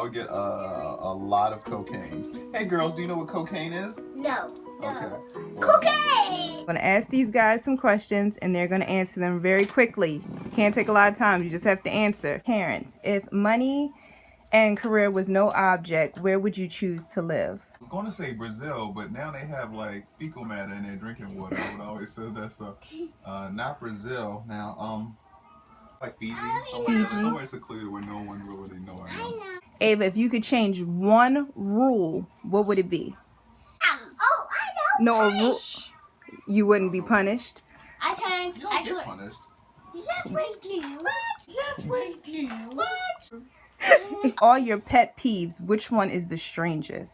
would get a lot of cocaine. Hey girls, do you know what cocaine is? No. Okay. Well, cocaine! I'm going to ask these guys some questions and they're going to answer them very quickly. Can't take a lot of time. You just have to answer. Parents, if money and career was no object, where would you choose to live? I was going to say Brazil, but now they have like fecal matter in their drinking water. I would always say that, so not Brazil. Now, like Fiji, somewhere secluded where no one will really know. Ava, if you could change one rule, what would it be? Oh, I know. No, a rule. You wouldn't be punished? You don't get punished. Yes, we do. What? Yes, we do. What? All your pet peeves, which one is the strangest?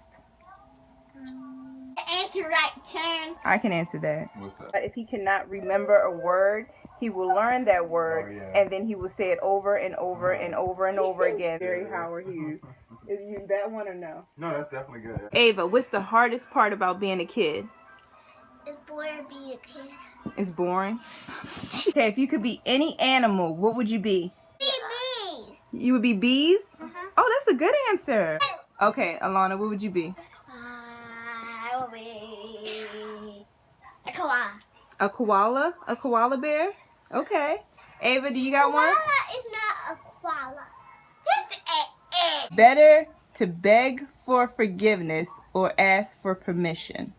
Answer right turn. I can answer that. What's that? But if he cannot remember a word, he will learn that word, and then he will say it over and over and over and over again. Very Howard Hughes. Is you that one or no? No, that's definitely good. Ava, what's the hardest part about being a kid? It's boring being a kid. It's boring. Okay, if you could be any animal, what would you be? Bees. You would be bees? Uh-huh. Oh, that's a good answer. Okay, Alana, what would you be? I will be a koala. A koala? A koala bear? Okay. Ava, do you got one? Koala is not a koala. That's it. Better to beg for forgiveness or ask for permission?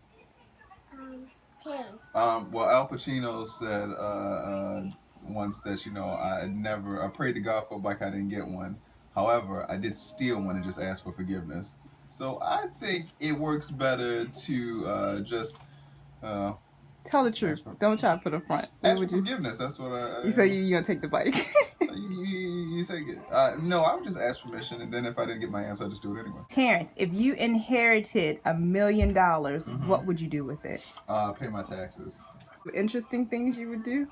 Tim. Well, Al Pacino said once that, I prayed to God for a bike, I didn't get one. However, I did steal one and just ask for forgiveness. So I think it works better to just Tell the truth. Don't try to put a front. ask for forgiveness. That's what I. You say you're gonna take the bike. You say no. I would just ask permission, and then if I didn't get my answer, I'd just do it anyway. Terrence, if you inherited $1 million, what would you do with it? Pay my taxes. Interesting things you would do?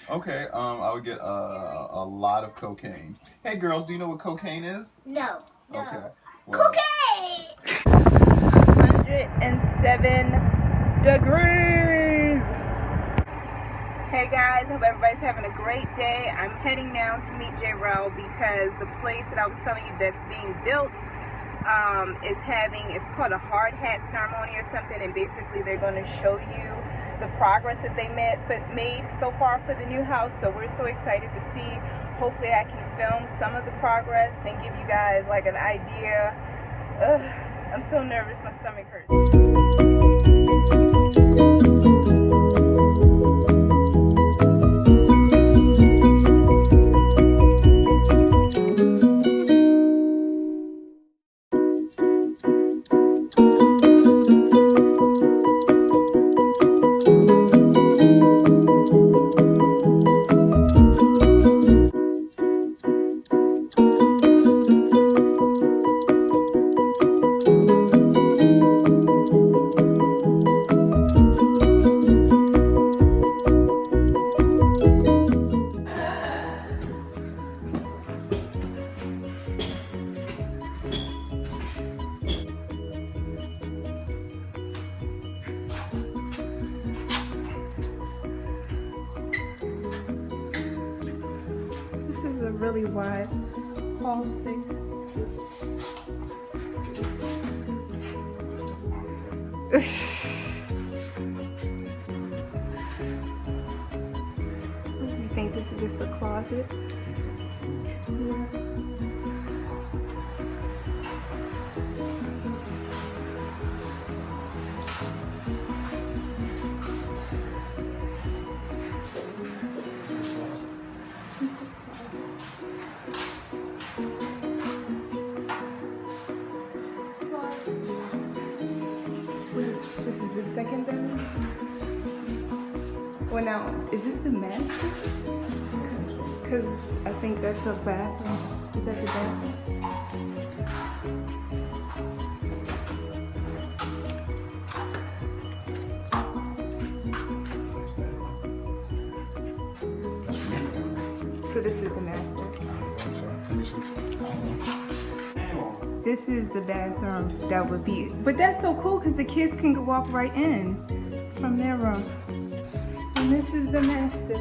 Okay. I would get a lot of cocaine. Hey girls, do you know what cocaine is? No. Okay. Well, Cocaine. 107 degrees. Hey guys, hope everybody's having a great day. I'm heading now to meet J-Rel because the place that I was telling you that's being built it's called a hard hat ceremony or something, and basically they're going to show you the progress that they made so far for the new house. So we're so excited to see. Hopefully I can film some of the progress and give you guys like an idea. I'm so nervous, my stomach hurts. A really wide hall space. You think this is just a closet? Yeah. This is the second bedroom? Well, now, is this the master? Because I think that's a bathroom. Is that the bathroom? So this is the master. This is the bathroom that would be, but that's so cool because the kids can walk right in from their room. And this is the master.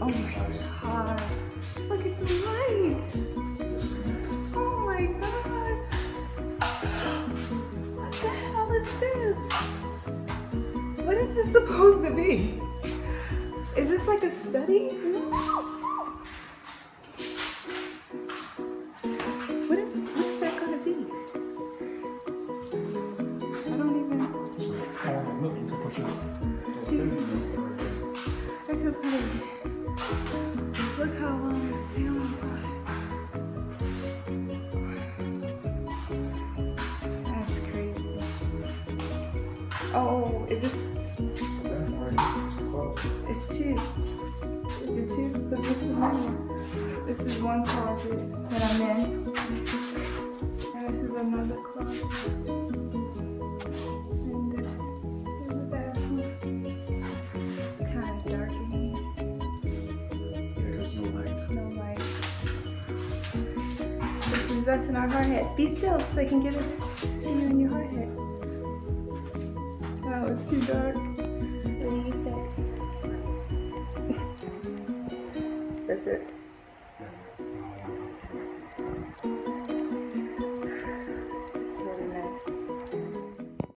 Oh my God, look at the lights. Oh my God. this supposed to be? Is this like a study? What's that gonna be? I don't even. I could put it. Look how long the ceilings are. That's crazy. Oh, is this? It's two. Is it two? Because this is one. This is one closet that I'm in. And this is another closet. And this is the bathroom. It's kind of dark in here. There's no light. No light. This is us in our hard hats. Be still so I can get it. See you in your hard hat. Oh, it's too dark. What do you think? That's it.